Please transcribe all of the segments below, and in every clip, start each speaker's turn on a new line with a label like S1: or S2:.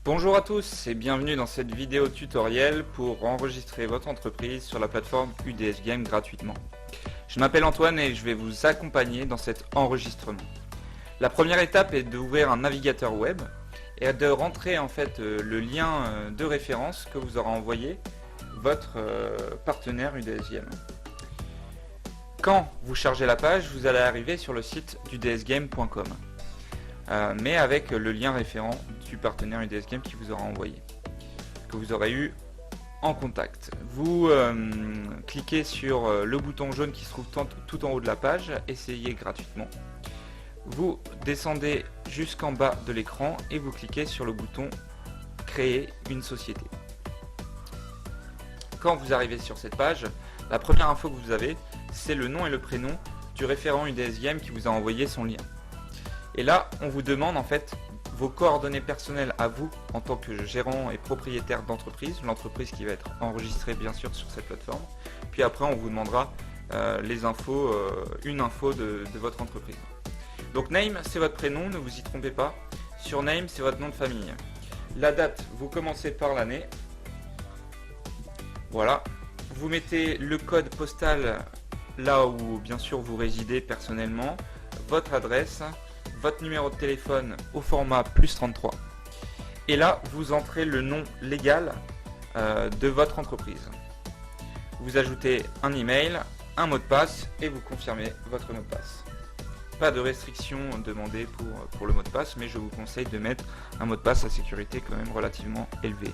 S1: Bonjour à tous et bienvenue dans cette vidéo tutoriel pour enregistrer votre entreprise sur la plateforme UDS Game gratuitement. Je m'appelle Antoine et je vais vous accompagner dans cet enregistrement. La première étape est d'ouvrir un navigateur web et de rentrer en fait le lien de référence que vous aura envoyé votre partenaire UDS Game. Quand vous chargez la page, vous allez arriver sur le site d'udsgame.com. Mais avec le lien référent du partenaire UDS Game qui vous aura envoyé, que vous aurez eu en contact. Vous cliquez sur le bouton jaune qui se trouve tout en haut de la page, essayez gratuitement. Vous descendez jusqu'en bas de l'écran et vous cliquez sur le bouton créer une société. Quand vous arrivez sur cette page, la première info que vous avez, c'est le nom et le prénom du référent UDS Game qui vous a envoyé son lien. Et là, on vous demande en fait vos coordonnées personnelles à vous en tant que gérant et propriétaire d'entreprise, l'entreprise qui va être enregistrée bien sûr sur cette plateforme. Puis après, on vous demandera les infos, une info de votre entreprise. Donc name, c'est votre prénom, ne vous y trompez pas. Surname, c'est votre nom de famille. La date, vous commencez par l'année. Voilà. Vous mettez le code postal là où bien sûr vous résidez personnellement, votre adresse, votre numéro de téléphone au format +33 et là vous entrez le nom légal de votre entreprise. Vous ajoutez un email, un mot de passe et vous confirmez votre mot de passe. Pas de restriction demandée pour le mot de passe, mais je vous conseille de mettre un mot de passe à sécurité quand même relativement élevé.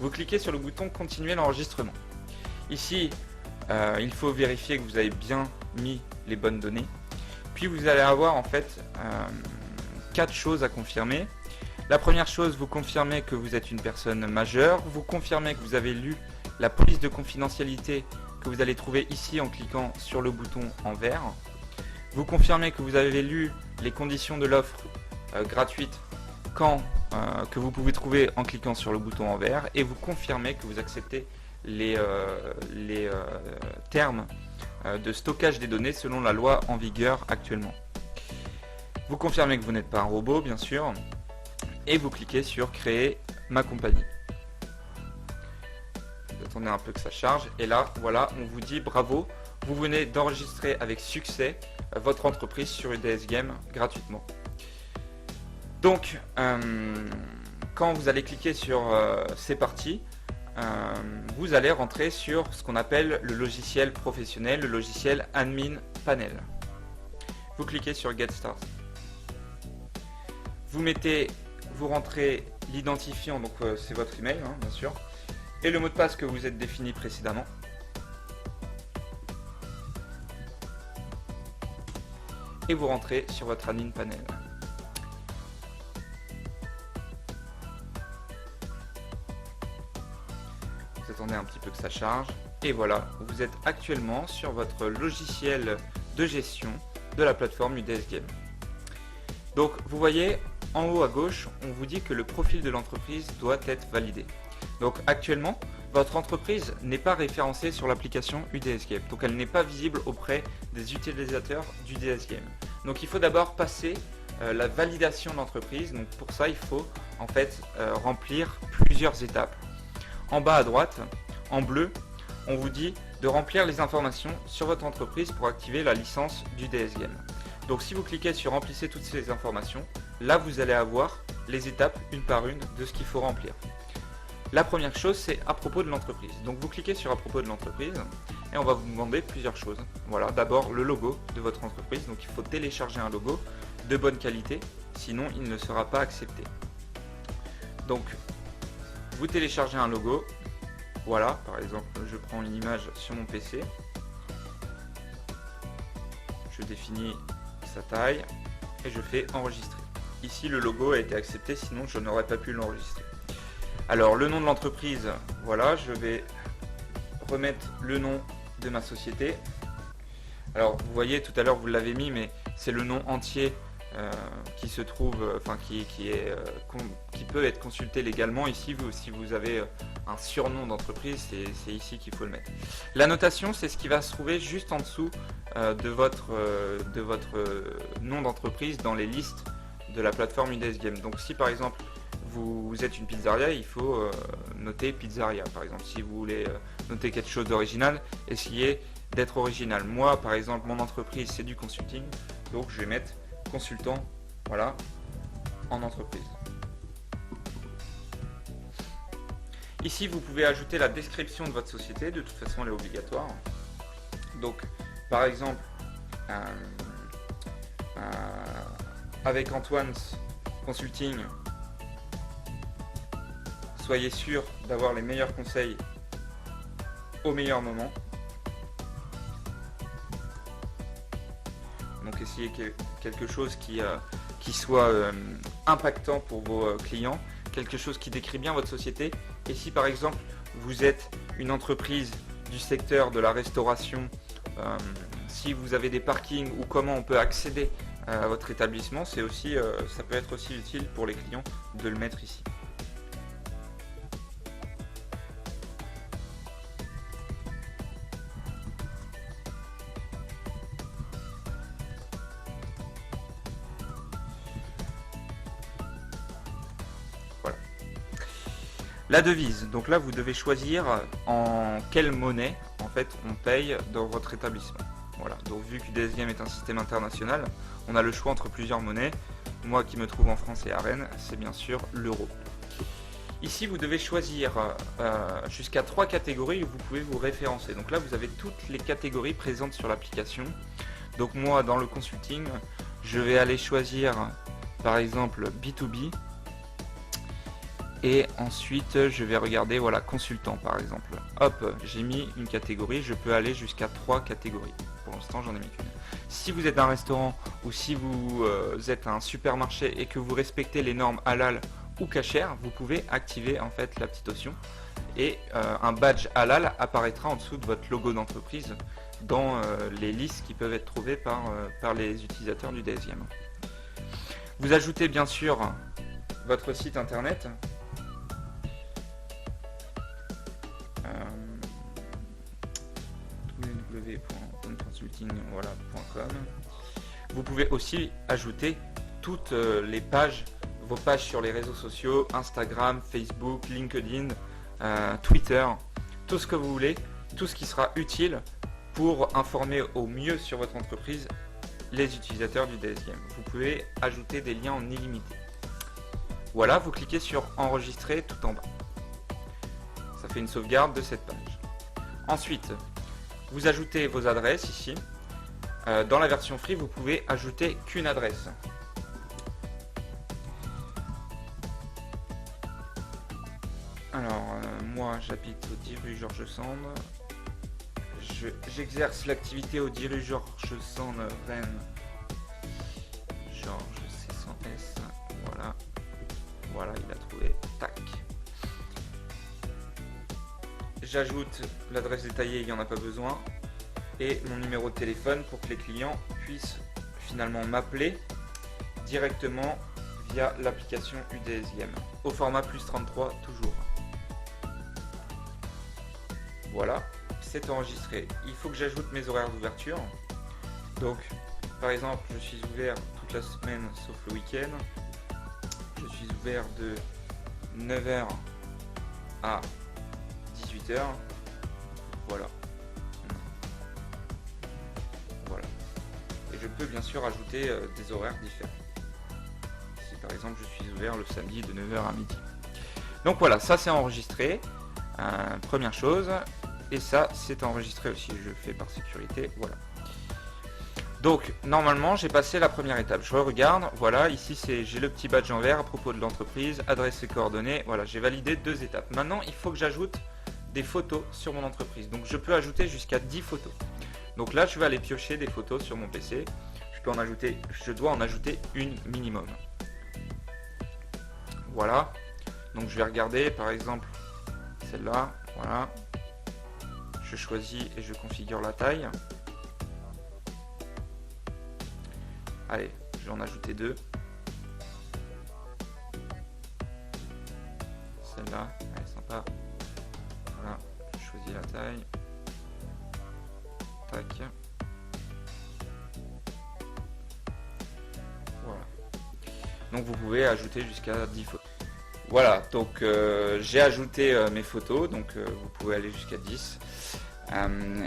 S1: Vous cliquez sur le bouton continuer l'enregistrement. Ici il faut vérifier que vous avez bien mis les bonnes données. Puis vous allez avoir en fait 4 choses à confirmer. La première chose, vous confirmez que vous êtes une personne majeure, vous confirmez que vous avez lu la police de confidentialité que vous allez trouver ici en cliquant sur le bouton en vert. Vous confirmez que vous avez lu les conditions de l'offre gratuite que vous pouvez trouver en cliquant sur le bouton en vert et vous confirmez que vous acceptez les termes de stockage des données selon la loi en vigueur actuellement. Vous confirmez que vous n'êtes pas un robot bien sûr et vous cliquez sur créer ma compagnie. Vous attendez un peu que ça charge et là voilà, on vous dit bravo, vous venez d'enregistrer avec succès votre entreprise sur UDS Game gratuitement. Donc quand vous allez cliquer sur c'est parti, vous allez rentrer sur ce qu'on appelle le logiciel professionnel, le logiciel Admin Panel. Vous cliquez sur Get Start. Vous rentrez l'identifiant, donc c'est votre email bien sûr, et le mot de passe que vous êtes défini précédemment. Et vous rentrez sur votre Admin Panel. Vous attendez un petit peu que ça charge et voilà, vous êtes actuellement sur votre logiciel de gestion de la plateforme UDS Game. Donc vous voyez en haut à gauche, on vous dit que le profil de l'entreprise doit être validé. Donc actuellement, votre entreprise n'est pas référencée sur l'application UDS Game, donc elle n'est pas visible auprès des utilisateurs d'UDS Game. Donc il faut d'abord passer la validation de l'entreprise. Donc pour ça, il faut en fait remplir plusieurs étapes. En bas à droite, en bleu, on vous dit de remplir les informations sur votre entreprise pour activer la licence d'UDS Game. Donc si vous cliquez sur remplissez toutes ces informations, là vous allez avoir les étapes une par une de ce qu'il faut remplir. La première chose, c'est à propos de l'entreprise. Donc vous cliquez sur à propos de l'entreprise et on va vous demander plusieurs choses. Voilà, d'abord le logo de votre entreprise. Donc il faut télécharger un logo de bonne qualité, sinon il ne sera pas accepté. Donc vous téléchargez un logo. Voilà, par exemple, je prends une image sur mon PC. Je définis sa taille et je fais enregistrer. Ici, le logo a été accepté, sinon je n'aurais pas pu l'enregistrer. Alors, le nom de l'entreprise, voilà, je vais remettre le nom de ma société. Alors, vous voyez, tout à l'heure, vous l'avez mis, mais c'est le nom entier qui se trouve, enfin qui peut être consulté légalement. Ici, si vous avez un surnom d'entreprise, c'est ici qu'il faut le mettre. La notation, c'est ce qui va se trouver juste en dessous de votre nom d'entreprise dans les listes de la plateforme UDS Game. Donc si par exemple vous êtes une pizzeria, il faut noter pizzeria par exemple. Si vous voulez noter quelque chose d'original, essayez d'être original. Moi par exemple, mon entreprise c'est du consulting, donc je vais mettre consultant, voilà, en entreprise. Ici vous pouvez ajouter la description de votre société, de toute façon elle est obligatoire. Donc par exemple avec Antoine's Consulting, soyez sûr d'avoir les meilleurs conseils au meilleur moment. Donc essayez quelque chose qui soit impactant pour vos clients, quelque chose qui décrit bien votre société. Et si par exemple vous êtes une entreprise du secteur de la restauration, si vous avez des parkings ou comment on peut accéder à votre établissement, c'est aussi, ça peut être aussi utile pour les clients de le mettre ici. Voilà. La devise, donc là vous devez choisir en quelle monnaie en fait on paye dans votre établissement. Voilà, donc vu qu'UDS Game est un système international, on a le choix entre plusieurs monnaies. Moi qui me trouve en France et à Rennes, c'est bien sûr l'euro. Ici vous devez choisir jusqu'à 3 catégories où vous pouvez vous référencer. Donc là vous avez toutes les catégories présentes sur l'application. Donc moi dans le consulting, je vais aller choisir par exemple B2B. Et ensuite je vais regarder, voilà, consultant par exemple. Hop, j'ai mis une catégorie, je peux aller jusqu'à 3 catégories. Pour l'instant j'en ai mis qu'une. Si vous êtes un restaurant ou si vous êtes un supermarché et que vous respectez les normes halal ou kasher, vous pouvez activer en fait la petite option et un badge halal apparaîtra en dessous de votre logo d'entreprise dans les listes qui peuvent être trouvées par les utilisateurs du DSGM. Vous ajoutez bien sûr votre site internet. www.consulting.com. Vous pouvez aussi ajouter toutes les pages, vos pages sur les réseaux sociaux, Instagram, Facebook, LinkedIn, Twitter, tout ce que vous voulez, tout ce qui sera utile pour informer au mieux sur votre entreprise les utilisateurs du DSGame. Vous pouvez ajouter des liens en illimité. Voilà, vous cliquez sur enregistrer tout en bas. Ça fait une sauvegarde de cette page. Ensuite, vous ajoutez vos adresses ici. Dans la version free, vous pouvez ajouter qu'une adresse. Alors, moi j'habite au 10 rue Georges Sand. J'exerce l'activité au 10 rue Georges Sand, Rennes. Georges C100S. Voilà. Voilà, il a trouvé. Tac. J'ajoute l'adresse détaillée, il n'y en a pas besoin. Et mon numéro de téléphone pour que les clients puissent finalement m'appeler directement via l'application UDS Game. Au format +33 toujours. Voilà, c'est enregistré. Il faut que j'ajoute mes horaires d'ouverture. Donc, par exemple, je suis ouvert toute la semaine sauf le week-end. Je suis ouvert de 9h à 18h. Voilà. Voilà. Et je peux bien sûr ajouter des horaires différents. Si par exemple je suis ouvert le samedi de 9h à midi. Donc voilà, ça c'est enregistré. Première chose. Et ça c'est enregistré aussi. Je le fais par sécurité. Voilà. Donc normalement j'ai passé la première étape. Je regarde, voilà, ici j'ai le petit badge en vert à propos de l'entreprise, adresse et coordonnées. Voilà, j'ai validé 2 étapes. Maintenant il faut que j'ajoute des photos sur mon entreprise. Donc je peux ajouter jusqu'à 10 photos. Donc là je vais aller piocher des photos sur mon PC. Je dois en ajouter une minimum. Voilà. Donc je vais regarder par exemple celle-là. Voilà. Je choisis et je configure la taille. Allez, je vais en ajouter 2. Celle-là, elle est sympa. Voilà, je choisis la taille. Tac. Voilà. Donc vous pouvez ajouter jusqu'à 10 photos. Voilà, donc j'ai ajouté mes photos, donc vous pouvez aller jusqu'à 10.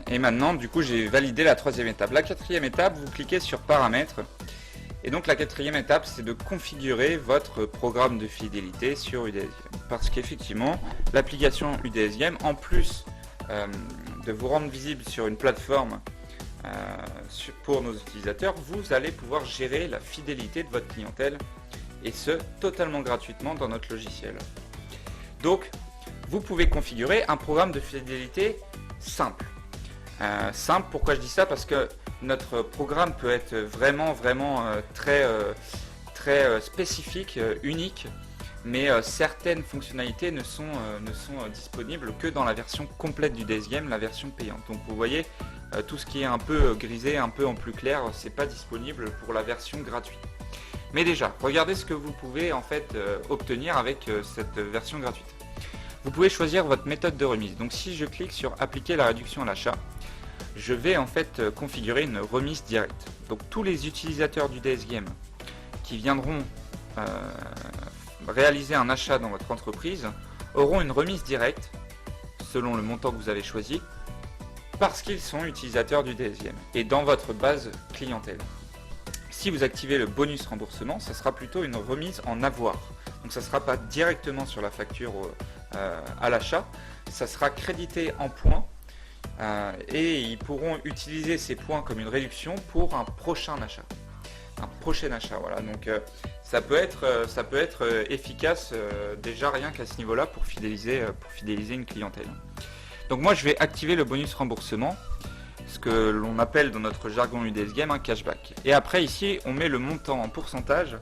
S1: Et maintenant, du coup, j'ai validé la troisième étape. La quatrième étape, vous cliquez sur Paramètres. Et donc la quatrième étape, c'est de configurer votre programme de fidélité sur UDS Game. Parce qu'effectivement, l'application UDS Game, en plus de vous rendre visible sur une plateforme pour nos utilisateurs, vous allez pouvoir gérer la fidélité de votre clientèle, et ce, totalement gratuitement dans notre logiciel. Donc, vous pouvez configurer un programme de fidélité simple. Simple, pourquoi je dis ça? Parce que notre programme peut être vraiment très spécifique, unique, mais certaines fonctionnalités ne sont disponibles que dans la version complète du UDS Game, la version payante. Donc vous voyez, tout ce qui est un peu grisé, un peu en plus clair, c'est pas disponible pour la version gratuite. Mais déjà, regardez ce que vous pouvez en fait obtenir avec cette version gratuite. Vous pouvez choisir votre méthode de remise. Donc si je clique sur appliquer la réduction à l'achat, je vais en fait configurer une remise directe. Donc tous les utilisateurs du UDS Game qui viendront réaliser un achat dans votre entreprise auront une remise directe selon le montant que vous avez choisi, parce qu'ils sont utilisateurs du UDS Game et dans votre base clientèle. Si vous activez le bonus remboursement, ça sera plutôt une remise en avoir. Donc ça ne sera pas directement sur la facture à l'achat, ça sera crédité en points et ils pourront utiliser ces points comme une réduction pour un prochain achat. Voilà. Donc ça peut être efficace déjà rien qu'à ce niveau-là pour fidéliser une clientèle. Donc moi je vais activer le bonus remboursement, ce que l'on appelle dans notre jargon UDS Game un cashback. Et après ici on met le montant en pourcentage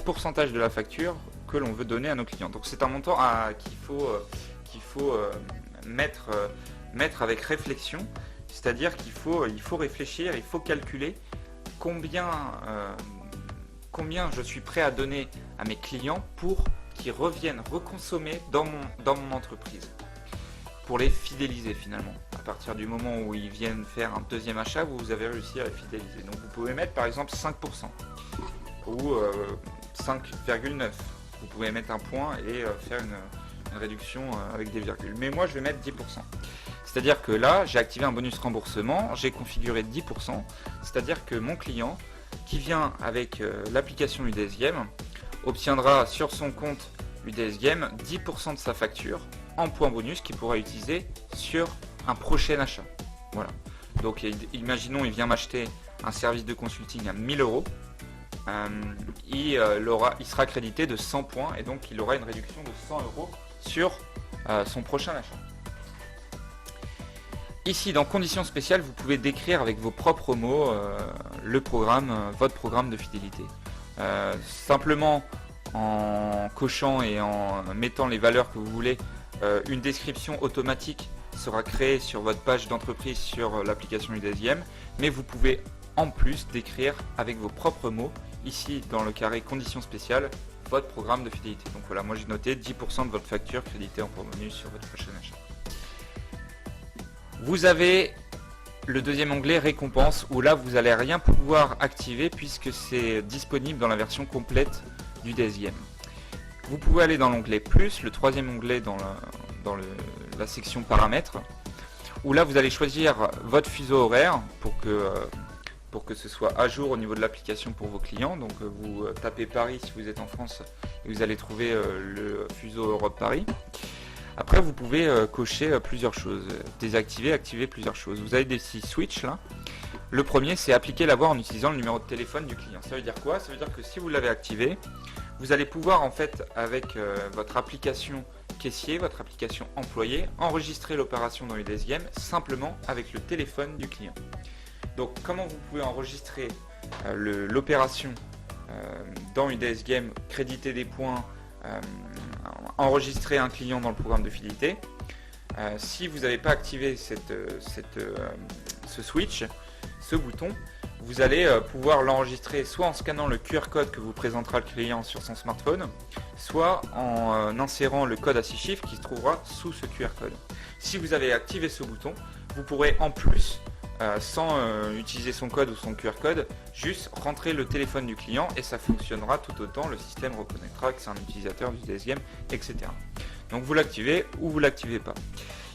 S1: de la facture que l'on veut donner à nos clients. Donc c'est un montant qu'il faut mettre avec réflexion, c'est-à-dire qu'il faut réfléchir, il faut calculer combien je suis prêt à donner à mes clients pour qu'ils reviennent reconsommer dans mon entreprise, pour les fidéliser finalement. À partir du moment où ils viennent faire un deuxième achat, vous avez réussi à les fidéliser. Donc vous pouvez mettre par exemple 5% ou 5,9%. Vous pouvez mettre un point et faire une réduction avec des virgules. Mais moi je vais mettre 10%. C'est-à-dire que là, j'ai activé un bonus remboursement, j'ai configuré 10%, c'est-à-dire que mon client qui vient avec l'application UDS Game obtiendra sur son compte UDS Game 10% de sa facture en points bonus qu'il pourra utiliser sur un prochain achat. Voilà. Donc imaginons il vient m'acheter un service de consulting à 1000 €, il sera crédité de 100 points et donc il aura une réduction de 100 € sur son prochain achat. Ici, dans conditions spéciales, vous pouvez décrire avec vos propres mots votre programme de fidélité. Simplement en cochant et en mettant les valeurs que vous voulez, une description automatique sera créée sur votre page d'entreprise sur l'application UDS Game, mais vous pouvez en plus décrire avec vos propres mots, ici dans le carré conditions spéciales, votre programme de fidélité. Donc voilà, moi j'ai noté 10% de votre facture créditée en points bonus sur votre prochain achat. Vous avez le deuxième onglet récompense où là vous n'allez rien pouvoir activer puisque c'est disponible dans la version complète du UDS Game. Vous pouvez aller dans l'onglet plus, le troisième onglet dans la section paramètres, où là vous allez choisir votre fuseau horaire pour que ce soit à jour au niveau de l'application pour vos clients. Donc vous tapez Paris si vous êtes en France et vous allez trouver le fuseau Europe Paris. Après vous pouvez cocher plusieurs choses, désactiver, activer plusieurs choses. Vous avez des petits switches là. Le premier c'est appliquer la voix en utilisant le numéro de téléphone du client. Ça veut dire quoi? Ça veut dire que si vous l'avez activé, vous allez pouvoir en fait avec votre application caissier, votre application employé, enregistrer l'opération dans UDS Game simplement avec le téléphone du client. Donc comment vous pouvez enregistrer l'opération dans UDS Game, créditer des points, enregistrer un client dans le programme de fidélité. Si vous n'avez pas activé ce switch, ce bouton, vous allez pouvoir l'enregistrer soit en scannant le QR code que vous présentera le client sur son smartphone, soit en insérant le code à 6 chiffres qui se trouvera sous ce QR code. Si vous avez activé ce bouton, vous pourrez en plus, sans utiliser son code ou son QR code, juste rentrer le téléphone du client et ça fonctionnera tout autant, le système reconnaîtra que c'est un utilisateur du DS Game, etc. Donc vous l'activez ou vous l'activez pas.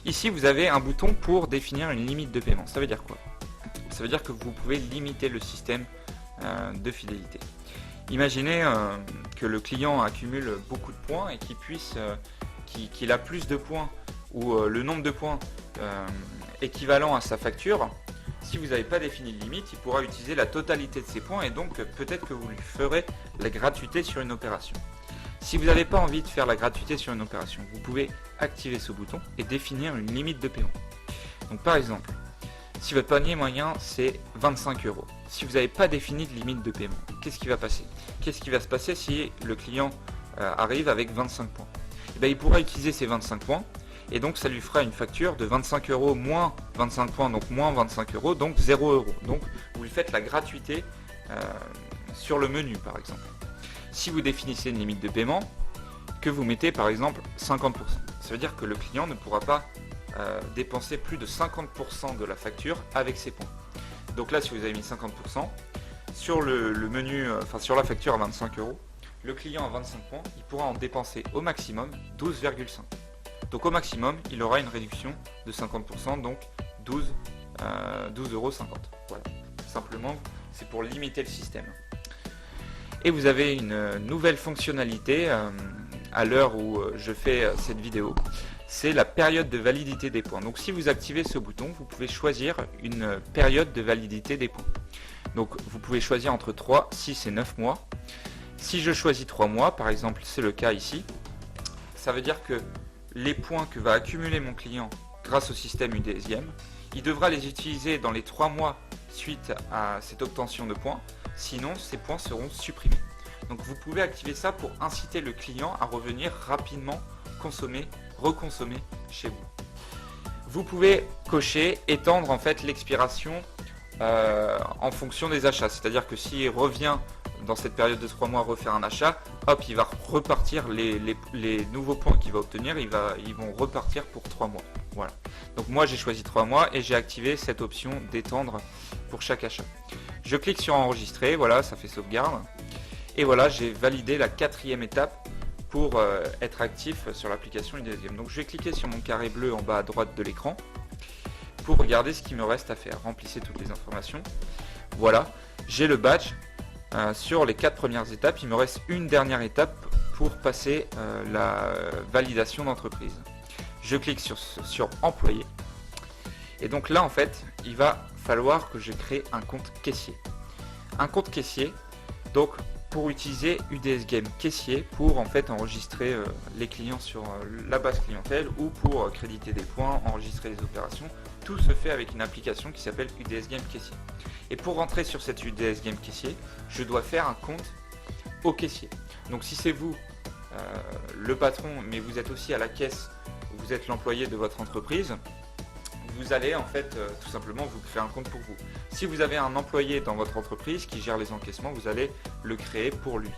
S1: Ici vous avez un bouton pour définir une limite de paiement. Ça veut dire quoi? Ça veut dire que vous pouvez limiter le système de fidélité. Imaginez que le client accumule beaucoup de points et qu'il a plus de points ou le nombre de points équivalent à sa facture. Si vous n'avez pas défini de limite, il pourra utiliser la totalité de ses points et donc peut-être que vous lui ferez la gratuité sur une opération. Si vous n'avez pas envie de faire la gratuité sur une opération, vous pouvez activer ce bouton et définir une limite de paiement. Donc par exemple, si votre panier moyen c'est 25 €, si vous n'avez pas défini de limite de paiement, qu'est-ce qui va passer? Qu'est-ce qui va se passer si le client arrive avec 25 points? Eh bien, il pourra utiliser ces 25 points et donc ça lui fera une facture de 25 € moins 25 points, donc moins 25 €, donc 0 €. Donc vous lui faites la gratuité sur le menu par exemple. Si vous définissez une limite de paiement, que vous mettez par exemple 50%, ça veut dire que le client ne pourra pas dépenser plus de 50% de la facture avec ses points. Donc là, si vous avez mis 50%, sur le menu, sur la facture à 25 €, le client à 25 points, il pourra en dépenser au maximum 12,5. Donc au maximum, il aura une réduction de 50%, donc 12,50 €. Voilà. Simplement, c'est pour limiter le système. Et vous avez une nouvelle fonctionnalité à l'heure où je fais cette vidéo. C'est la période de validité des points. Donc si vous activez ce bouton, vous pouvez choisir une période de validité des points. Donc vous pouvez choisir entre 3, 6 et 9 mois. Si je choisis 3 mois, par exemple, c'est le cas ici, ça veut dire que les points que va accumuler mon client grâce au système UDSGame, il devra les utiliser dans les 3 mois suite à cette obtention de points, sinon ces points seront supprimés. Donc vous pouvez activer ça pour inciter le client à revenir rapidement reconsommer chez vous. Vous pouvez cocher, étendre en fait l'expiration en fonction des achats. C'est-à-dire que s'il revient dans cette période de 3 mois refaire un achat, hop, il va repartir les nouveaux points qu'il va obtenir, ils vont repartir pour 3 mois. Voilà. Donc moi j'ai choisi 3 mois et j'ai activé cette option d'étendre pour chaque achat. Je clique sur enregistrer, voilà, ça fait sauvegarde. Et voilà, j'ai validé la 4e étape pour être actif sur l'application UDSGame. Donc je vais cliquer sur mon carré bleu en bas à droite de l'écran pour regarder ce qu'il me reste à faire. Remplissez toutes les informations. Voilà, j'ai le badge sur les 4 premières étapes. Il me reste une dernière étape pour passer la validation d'entreprise. Je clique sur employé. Et donc là en fait, il va falloir que je crée un compte caissier. Un compte caissier, donc pour utiliser UDSGame caissier pour en fait enregistrer les clients sur la base clientèle ou pour créditer des points, enregistrer les opérations. Tout se fait avec une application qui s'appelle UDSGame caissier. Et pour rentrer sur cette UDSGame caissier, je dois faire un compte au caissier. Donc si c'est vous le patron, mais vous êtes aussi à la caisse, vous êtes l'employé de votre entreprise, vous allez en fait tout simplement vous créer un compte pour vous. Si vous avez un employé dans votre entreprise qui gère les encaissements, vous allez le créer pour lui.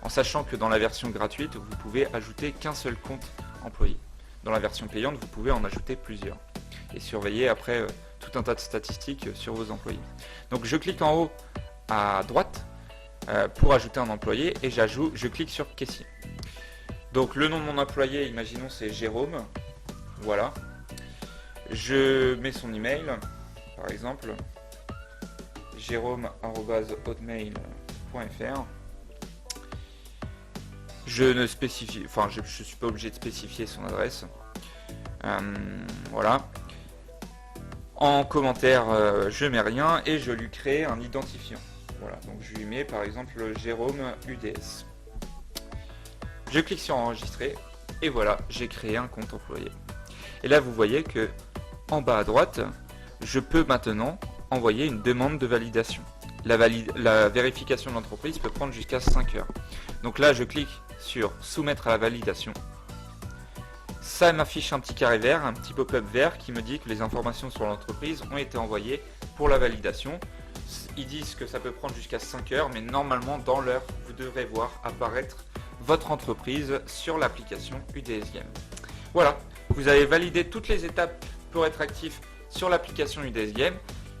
S1: En sachant que dans la version gratuite, vous pouvez ajouter qu'un seul compte employé. Dans la version payante, vous pouvez en ajouter plusieurs. Et surveiller après tout un tas de statistiques sur vos employés. Donc je clique en haut à droite pour ajouter un employé et je clique sur caissier. Donc le nom de mon employé, imaginons c'est Jérôme. Voilà. Je mets son email, par exemple, jerome@hotmail.fr. Je suis pas obligé de spécifier son adresse. Voilà. En commentaire, je mets rien et je lui crée un identifiant. Voilà, donc je lui mets par exemple Jérôme UDS. Je clique sur enregistrer et voilà, j'ai créé un compte employé. Et là, vous voyez que en bas à droite, je peux maintenant envoyer une demande de validation. La vérification de l'entreprise peut prendre jusqu'à 5 heures. Donc là, je clique sur soumettre à la validation. Ça m'affiche un petit carré vert, un petit pop-up vert qui me dit que les informations sur l'entreprise ont été envoyées pour la validation. ils disent que ça peut prendre jusqu'à 5 heures, mais normalement dans l'heure, vous devrez voir apparaître votre entreprise sur l'application UDS Game. Voilà, vous avez validé toutes les étapes pour être actif sur l'application UDS Game.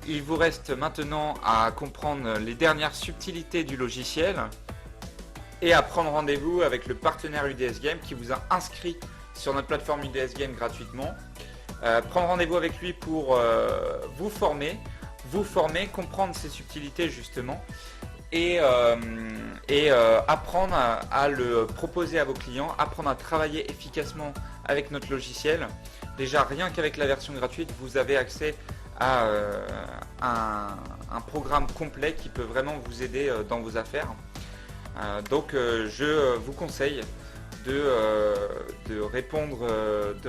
S1: Il vous reste maintenant à comprendre les dernières subtilités du logiciel et à prendre rendez-vous avec le partenaire UDS Game qui vous a inscrit sur notre plateforme UDS Game gratuitement. Prendre rendez-vous avec lui pour vous former, comprendre ces subtilités justement et apprendre à le proposer à vos clients, apprendre à travailler efficacement avec notre logiciel. Déjà rien qu'avec la version gratuite, vous avez accès à un programme complet qui peut vraiment vous aider dans vos affaires. Donc je vous conseille de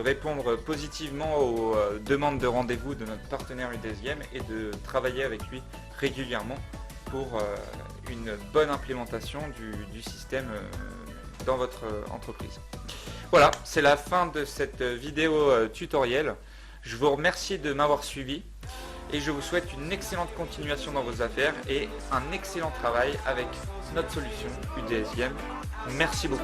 S1: répondre positivement aux demandes de rendez-vous de notre partenaire UDS Game et de travailler avec lui régulièrement pour une bonne implémentation du système dans votre entreprise. Voilà, c'est la fin de cette vidéo tutoriel. Je vous remercie de m'avoir suivi et je vous souhaite une excellente continuation dans vos affaires et un excellent travail avec notre solution UDS Game. Merci beaucoup.